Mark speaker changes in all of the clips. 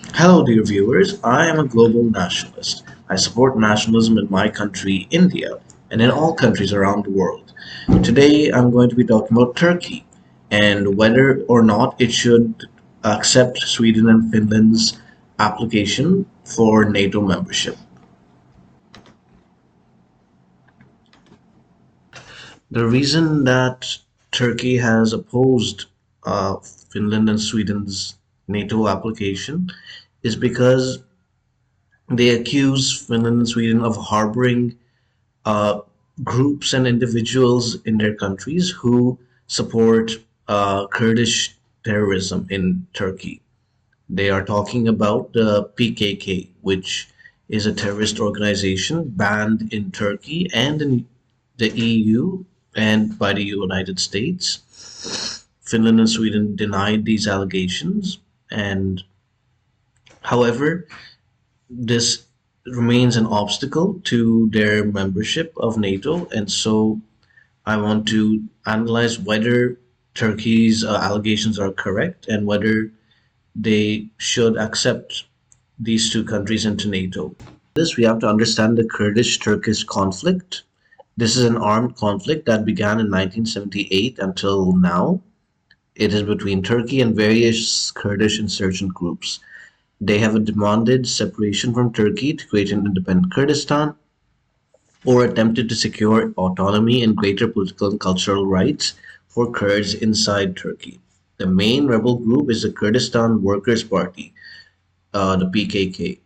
Speaker 1: Hello, dear viewers. I am a global nationalist. I support nationalism in my country, India, and in all countries around the world. Today, I'm going to be talking about Turkey and whether or not it should accept Sweden and Finland's application for NATO membership. The reason that Turkey has opposed Finland and Sweden's NATO application is because they accuse Finland and Sweden of harboring uh, groups and individuals in their countries who support Kurdish terrorism in Turkey. They are talking about the PKK, which is a terrorist organization banned in Turkey and in the EU and by the United States. Finland and Sweden denied these allegations, and however, this remains an obstacle to their membership of NATO, and so I want to analyze whether Turkey's allegations are correct and whether they should accept these two countries into NATO. This we have to understand the Kurdish-Turkish conflict. This is an armed conflict that began in 1978 until now. It is between Turkey and various Kurdish insurgent groups. They have demanded separation from Turkey to create an independent Kurdistan or attempted to secure autonomy and greater political and cultural rights for Kurds inside Turkey. The main rebel group is the Kurdistan Workers' Party, the PKK.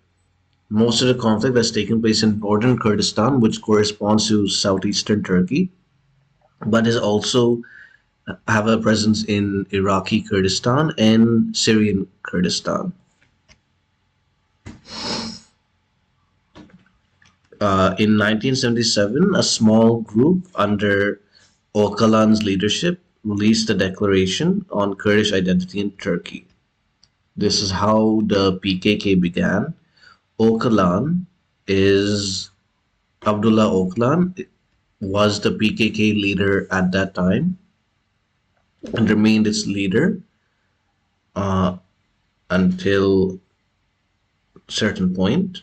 Speaker 1: Most of the conflict has taken place in northern Kurdistan, which corresponds to southeastern Turkey, but is also have a presence in Iraqi Kurdistan and Syrian Kurdistan. In 1977, a small group under Öcalan's leadership released a declaration on Kurdish identity in Turkey. This is how the PKK began. Öcalan is Abdullah Öcalan was the PKK leader at that time and remained its leader uh, until a certain point.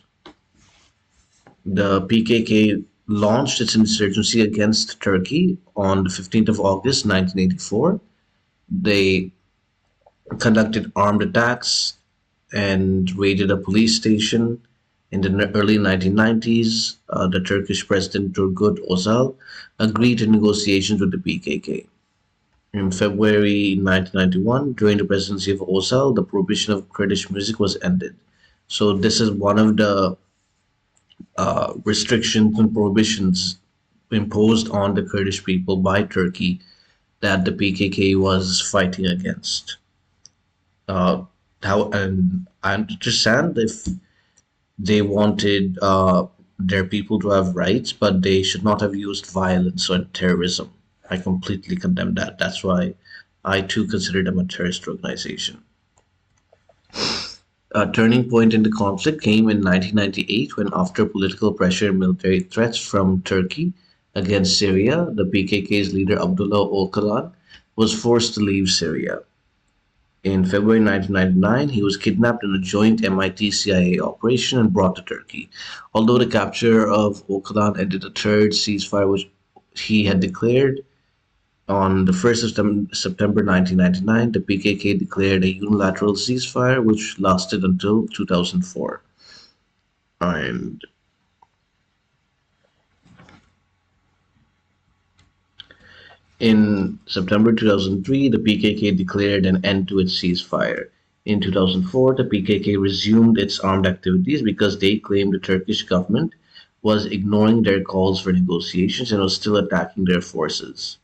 Speaker 1: The PKK launched its insurgency against Turkey on the 15th of August 1984. They conducted armed attacks and raided a police station. In the early 1990s, the Turkish President Turgut Özal agreed to negotiations with the PKK. In February 1991, during the presidency of Özal, the prohibition of Kurdish music was ended. So this is one of the restrictions and prohibitions imposed on the Kurdish people by Turkey that the PKK was fighting against. How and I understand if they wanted their people to have rights, but they should not have used violence or terrorism. I completely condemn that. That's why I too consider them a terrorist organization. A turning point in the conflict came in 1998 when, after political pressure and military threats from Turkey against Syria, the PKK's leader Abdullah Öcalan was forced to leave Syria. In February 1999, he was kidnapped in a joint MIT-CIA operation and brought to Turkey. Although the capture of Öcalan ended a third ceasefire which he had declared, on the 1st of September 1999, the PKK declared a unilateral ceasefire which lasted until 2004. And in September 2003, the PKK declared an end to its ceasefire. In 2004, the PKK resumed its armed activities because they claimed the Turkish government was ignoring their calls for negotiations and was still attacking their forces.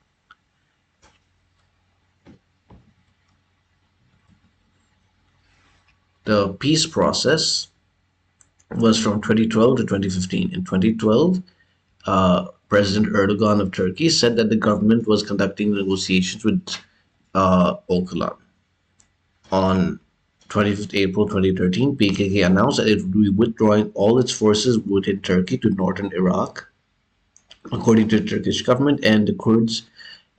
Speaker 1: The peace process was from 2012 to 2015. In 2012, President Erdogan of Turkey said that the government was conducting negotiations with Öcalan. On 25th April 2013, PKK announced that it would be withdrawing all its forces within Turkey to northern Iraq. According to the Turkish government and the Kurds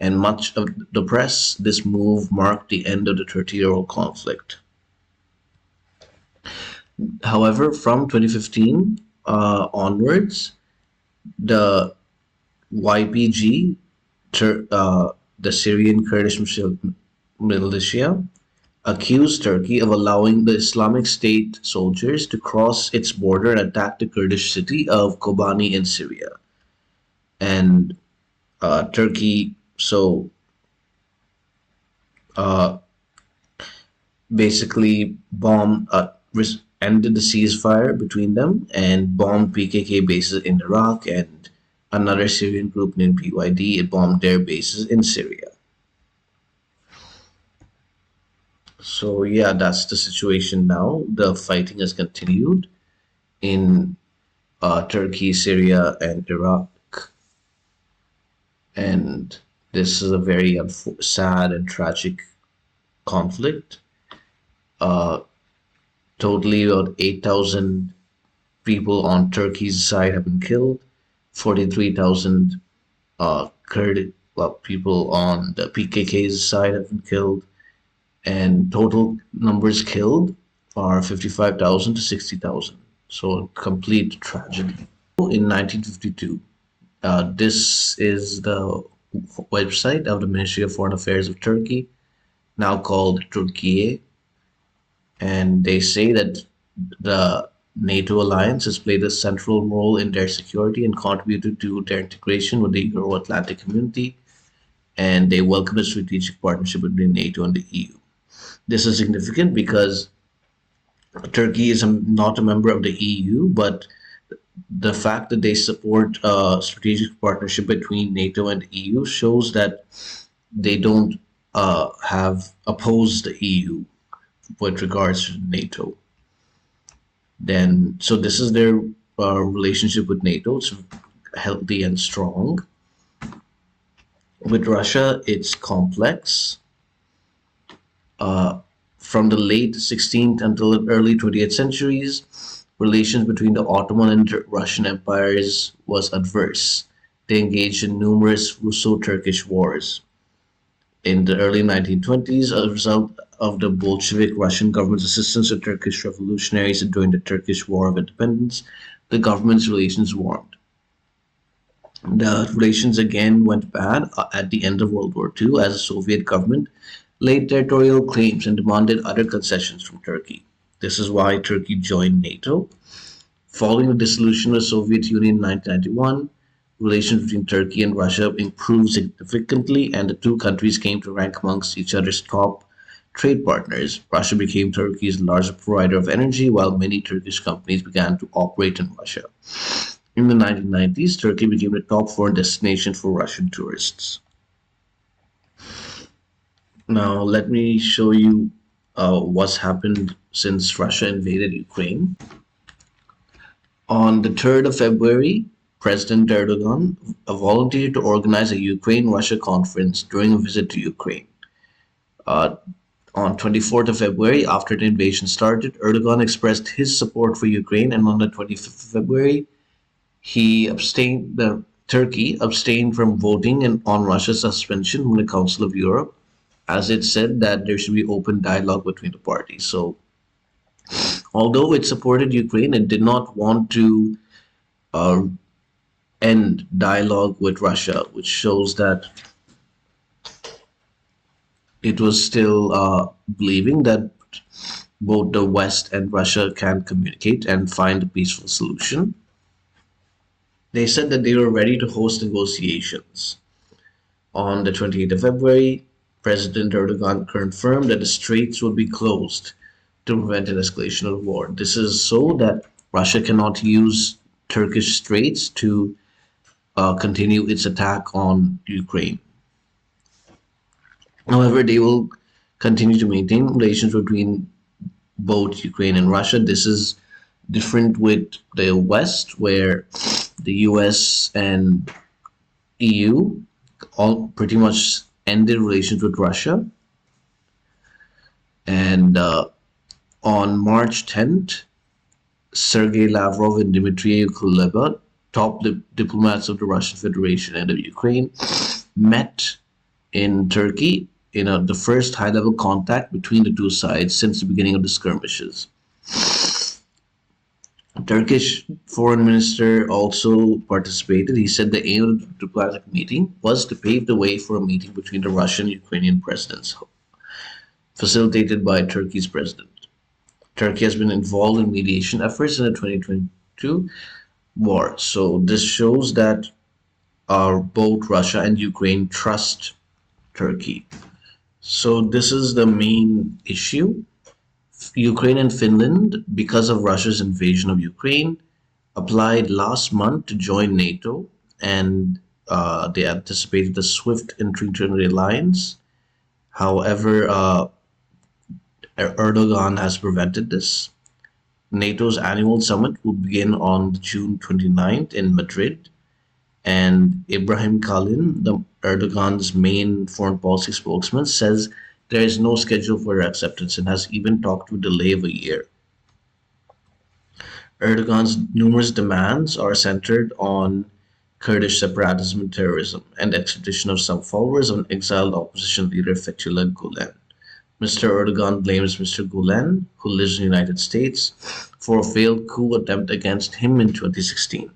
Speaker 1: and much of the press, this move marked the end of the 30-year-old conflict. However, from 2015 onwards, the YPG, the Syrian Kurdish militia, accused Turkey of allowing the Islamic State soldiers to cross its border and attack the Kurdish city of Kobani in Syria. And Turkey uh, basically ended the ceasefire between them and bombed PKK bases in Iraq and another Syrian group named PYD. It bombed their bases in Syria. So yeah, that's the situation now. The fighting has continued in Turkey, Syria, and Iraq, and this is a very sad and tragic conflict. Uh, Totally, about 8,000 people on Turkey's side have been killed. 43,000 people on the PKK's side have been killed, and total numbers killed are 55,000 to 60,000. So complete tragedy. In 1952, this is the website of the Ministry of Foreign Affairs of Turkey, now called Turkiye, and they say that the NATO alliance has played a central role in their security and contributed to their integration with the Euro-Atlantic community, and they welcome a strategic partnership between NATO and the EU. This is significant because Turkey is not a member of the EU, but the fact that they support a strategic partnership between NATO and the EU shows that they don't have opposed the EU with regards to NATO. So this is their relationship with NATO. It's healthy and strong. With Russia, it's complex. From the late 16th until the early 20th centuries, relations between the Ottoman and Russian empires was adverse. They engaged in numerous Russo-Turkish wars. In the early 1920s, as a result of the Bolshevik Russian government's assistance to Turkish revolutionaries during the Turkish War of Independence, the government's relations warmed. The relations again went bad at the end of World War II as the Soviet government laid territorial claims and demanded other concessions from Turkey. This is why Turkey joined NATO. Following the dissolution of the Soviet Union in 1991, relations between Turkey and Russia improved significantly, and the two countries came to rank amongst each other's top trade partners. Russia became Turkey's largest provider of energy, while many Turkish companies began to operate in Russia. In the 1990s, Turkey became the top foreign destination for Russian tourists. Now, let me show you what's happened since Russia invaded Ukraine. On the 3rd of February, President Erdogan volunteered to organize a Ukraine-Russia conference during a visit to Ukraine. On 24th of February, after the invasion started, Erdogan expressed his support for Ukraine, and on the 25th of February, Turkey abstained from voting on Russia's suspension from the Council of Europe, as it said that there should be open dialogue between the parties. So, although it supported Ukraine, it did not want to end dialogue with Russia, which shows that it was still believing that both the West and Russia can communicate and find a peaceful solution. They said that they were ready to host negotiations. On the 28th of February, President Erdogan confirmed that the straits would be closed to prevent an escalation of the war. This is so that Russia cannot use Turkish straits to continue its attack on Ukraine. However, they will continue to maintain relations between both Ukraine and Russia. This is different with the West, where the US and EU all pretty much ended relations with Russia. And on March 10th, Sergei Lavrov and Dmitry Kuleba, top diplomats of the Russian Federation and of Ukraine, met in Turkey in the first high-level contact between the two sides since the beginning of the skirmishes. Turkish foreign minister also participated. He said the aim of the diplomatic meeting was to pave the way for a meeting between the Russian and Ukrainian presidents, facilitated by Turkey's president. Turkey has been involved in mediation efforts in the 2022 war. So this shows that both Russia and Ukraine trust Turkey. So this is the main issue. Ukraine and Finland, because of Russia's invasion of Ukraine, applied last month to join NATO, and they anticipated a swift entry into the alliance. However, Erdogan has prevented this. NATO's annual summit will begin on June 29th in Madrid, and Ibrahim Kalin, the Erdogan's main foreign policy spokesman, says there is no schedule for acceptance and has even talked to a delay of a year. Erdogan's numerous demands are centered on Kurdish separatism and terrorism, and extradition of some followers of exiled opposition leader Fethullah Gulen. Mr. Erdogan blames Mr. Gulen, who lives in the United States, for a failed coup attempt against him in 2016.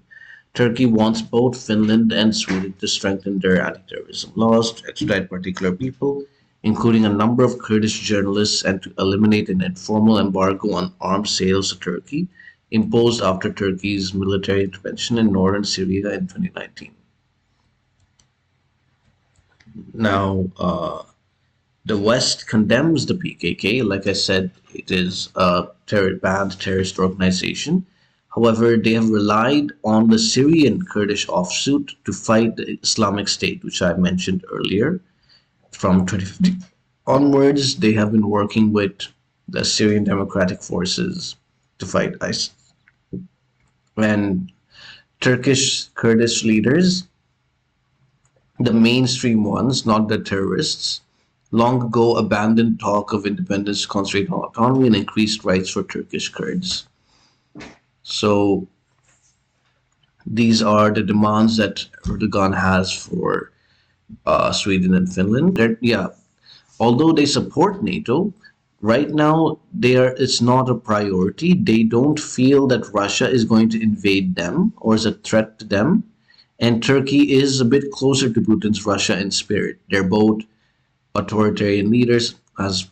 Speaker 1: Turkey wants both Finland and Sweden to strengthen their anti-terrorism laws, to extradite particular people, including a number of Kurdish journalists, and to eliminate an informal embargo on arms sales to Turkey imposed after Turkey's military intervention in northern Syria in 2019. Now, the West condemns the PKK. Like I said, it is a banned terrorist organization. However, they have relied on the Syrian Kurdish offshoot to fight the Islamic State, which I mentioned earlier. From 2015 onwards, they have been working with the Syrian Democratic Forces to fight ISIS. And Turkish Kurdish leaders, the mainstream ones, not the terrorists, long ago abandoned talk of independence, concentrated on autonomy, and increased rights for Turkish Kurds. So these are the demands that Erdogan has for Sweden and Finland. Although they support NATO, right now it's not a priority. They don't feel that Russia is going to invade them or is a threat to them. And Turkey is a bit closer to Putin's Russia in spirit. They're both authoritarian leaders, as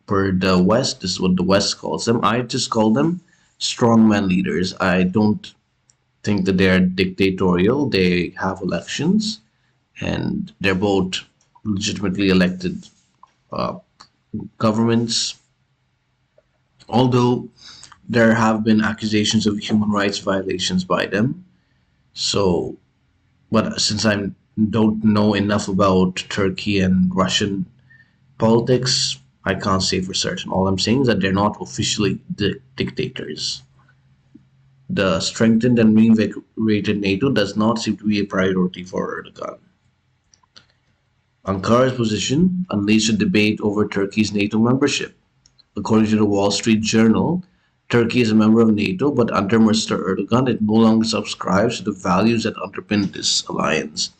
Speaker 1: per the West. This is what the West calls them. I just call them strongman leaders. I don't think that they're dictatorial. They have elections, and they're both legitimately elected governments. Although there have been accusations of human rights violations by them. So, but since I don't know enough about Turkey and Russian politics, I can't say for certain. All I'm saying is that they're not officially dictators. The strengthened and reinvigorated NATO does not seem to be a priority for Erdogan. Ankara's position unleashed a debate over Turkey's NATO membership. According to the Wall Street Journal, Turkey is a member of NATO, but under Mr. Erdogan, it no longer subscribes to the values that underpin this alliance.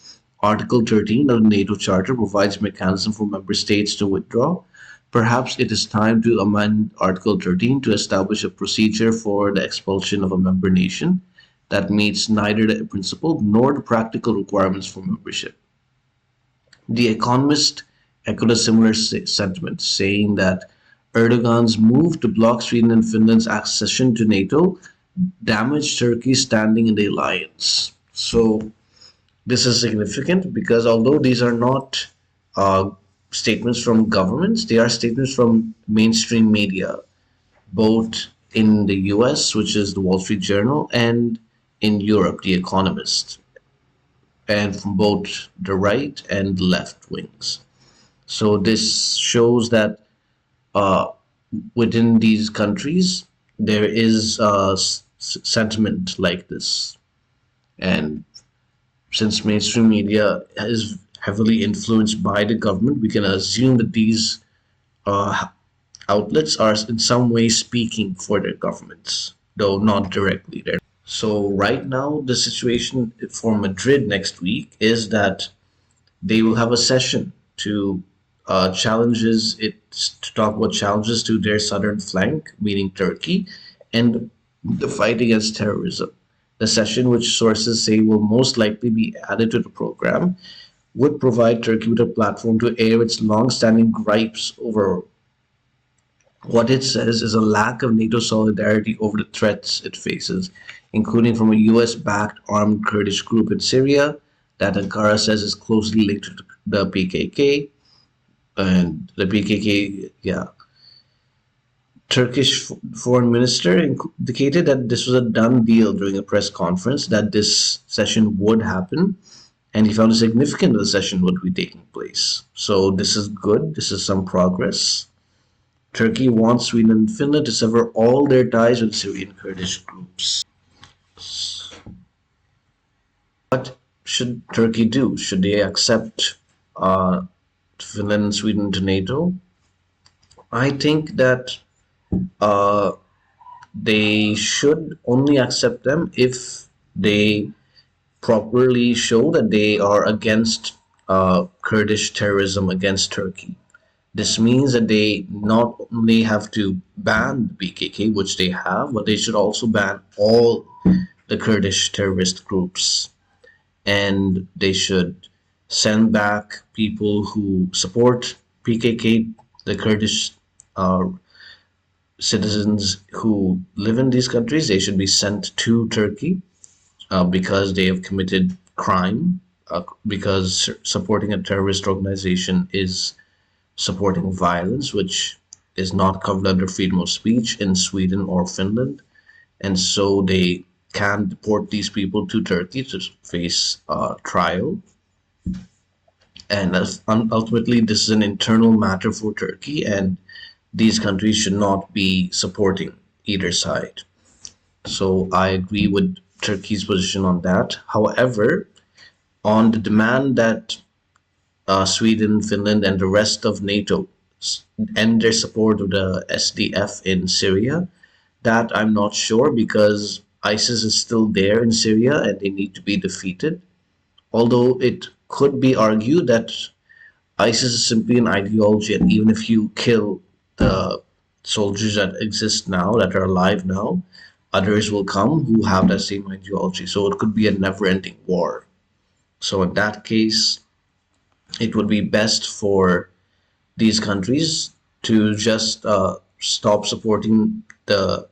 Speaker 1: Article 13 of the NATO Charter provides mechanism for member states to withdraw. Perhaps it is time to amend Article 13 to establish a procedure for the expulsion of a member nation that meets neither the principle nor the practical requirements for membership. The Economist echoed a similar sentiment, saying that Erdogan's move to block Sweden and Finland's accession to NATO damaged Turkey's standing in the alliance. So this is significant because although these are not statements from governments, they are statements from mainstream media, both in the US, which is the Wall Street Journal, and in Europe, The Economist, and from both the right and left wings. So this shows that within these countries, there is sentiment like this. And since mainstream media is heavily influenced by the government, we can assume that these outlets are in some way speaking for their governments, though not directly. So right now, the situation for Madrid next week is that they will have a session to to talk about challenges to their southern flank, meaning Turkey, and the fight against terrorism. The session, which sources say will most likely be added to the program, would provide Turkey with a platform to air its long-standing gripes over what it says is a lack of NATO solidarity over the threats it faces, including from a US-backed armed Kurdish group in Syria that Ankara says is closely linked to the PKK. And the PKK, yeah, Turkish foreign minister indicated that this was a done deal during a press conference, that this session would happen, and he found it significant that the session would be taking place. So this is good. This is some progress. Turkey wants Sweden and Finland to sever all their ties with Syrian Kurdish groups. What should Turkey do? Should they accept Finland and Sweden to NATO? I think that uh, they should only accept them if they properly show that they are against Kurdish terrorism against Turkey. This means that they not only have to ban the PKK, which they have, but they should also ban all the Kurdish terrorist groups. And they should send back people who support PKK, the Kurdish uh, citizens who live in these countries. They should be sent to Turkey because they have committed crime, because supporting a terrorist organization is supporting violence, which is not covered under freedom of speech in Sweden or Finland. And so they can deport these people to Turkey to face trial. And ultimately, this is an internal matter for Turkey, and these countries should not be supporting either side. So I agree with Turkey's position on that. However, on the demand that Sweden, Finland, and the rest of NATO end their support of the SDF in Syria, that I'm not sure, because ISIS is still there in Syria and they need to be defeated. Although it could be argued that ISIS is simply an ideology, and even if you kill the soldiers that exist now, that are alive now, others will come who have that same ideology. So it could be a never ending war. So in that case, it would be best for these countries to just stop supporting the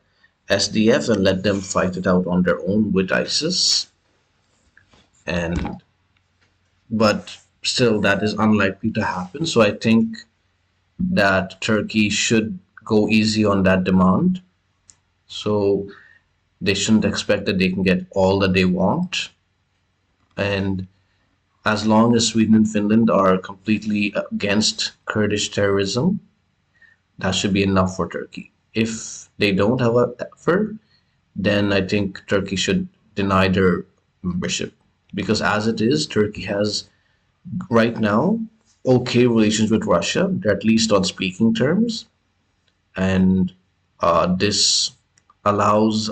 Speaker 1: SDF and let them fight it out on their own with ISIS. And but still, that is unlikely to happen. So I think that Turkey should go easy on that demand. So they shouldn't expect that they can get all that they want. And as long as Sweden and Finland are completely against Kurdish terrorism, that should be enough for Turkey. If they don't, however, then I think Turkey should deny their membership. Because as it is, Turkey has right now okay relations with Russia. They're at least on speaking terms. And this allows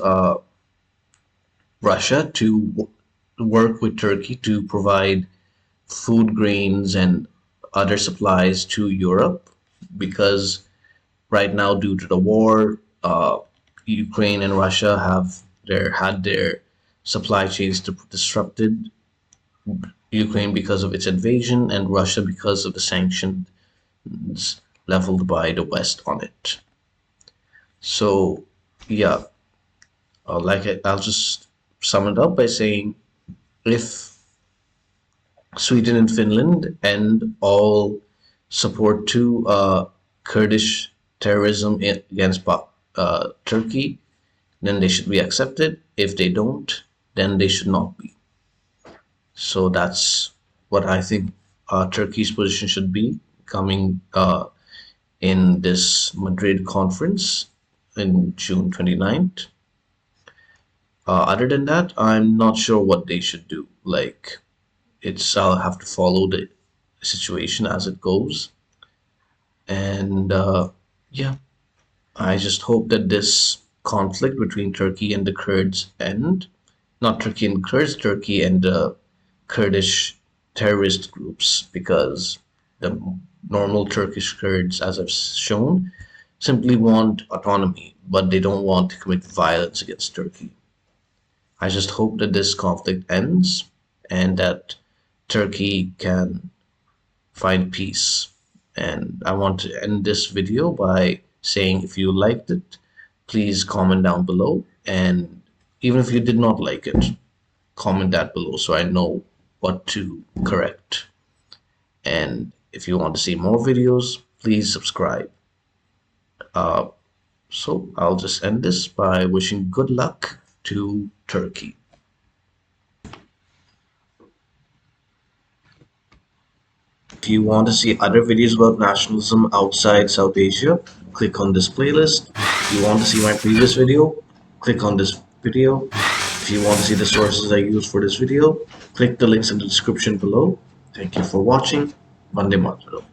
Speaker 1: Russia to work with Turkey to provide food grains and other supplies to Europe, because right now, due to the war, Ukraine and Russia have had their supply chains disrupted. Ukraine because of its invasion, and Russia because of the sanctions leveled by the West on it. So, yeah, I'll just sum it up by saying, if Sweden and Finland end all support to Kurdish terrorism against Turkey, then they should be accepted. If they don't, then they should not be. So that's what I think Turkey's position should be coming in this Madrid conference in June 29th. Other than that, I'm not sure what they should do. Like, I'll have to follow the situation as it goes. And yeah, I just hope that this conflict between Turkey and the Kurds end. Not Turkey and Kurds, Turkey and the Kurdish terrorist groups, because the normal Turkish Kurds, as I've shown, simply want autonomy, but they don't want to commit violence against Turkey. I just hope that this conflict ends and that Turkey can find peace. And I want to end this video by saying if you liked it, please comment down below. And even if you did not like it, comment that below so I know what to correct. And if you want to see more videos, please subscribe. So I'll just end this by wishing good luck to Turkey. If you want to see other videos about nationalism outside South Asia, click on this playlist. If you want to see my previous video, click on this video. If you want to see the sources I used for this video, click the links in the description below. Thank you for watching. Vande Mataram.